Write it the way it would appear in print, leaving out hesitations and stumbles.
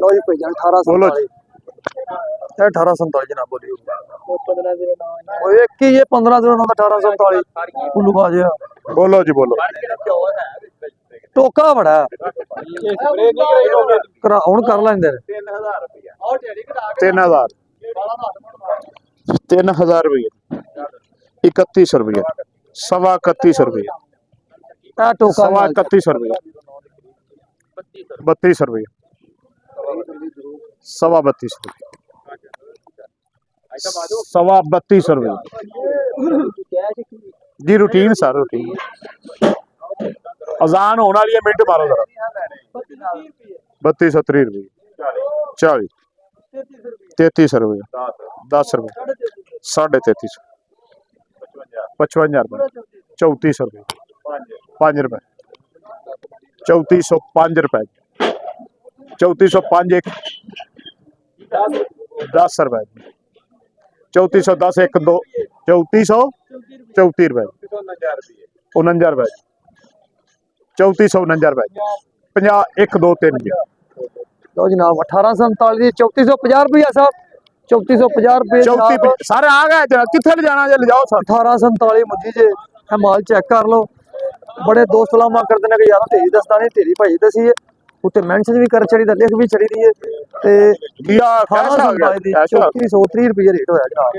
लो जी भाई जान 1847 1847 जनाब बोलियो एक ही ये 15/09/1847 उल्लू बाजे बोलो जी बोलो। टोका बड़ा करा हुन कर लेंदे 3000 3000 रुपये 3100 रुपये 31.25 रुपये आ टोका 31.25 रुपये 32 रुपये 32.25 रुपये 32.25 रुपये जी। रूटीन सर रूटीन अजान होने वाली है मिनट मारो जरा 3230 रुपये 40 33 रुपये 10 रुपये 33.5 55 रुपये 3400 रुपये 5 रुपये 3405 रुपये 3405 एक 10 रुपये 3410 एक 2 3434 रुपये 49 रुपये 3449 रुपये 50 1 2 3 जी। लो जनाब 1847 3450 रुपया साहब 3450 रुपये 34 सारे आ गए जनाब किथे ले जाना जे ले जाओ सर 1847 मुझी जे है माल चेक कर लो बड़े दोस्त सलामा करते हैं कि यार तेरी दसदा नहीं तेरी भाई दसी है उत्ते मेंशन भी कर चढ़ी लिख भी चढ़ी दी है ते 3430 रुपये रेट होया जनाब।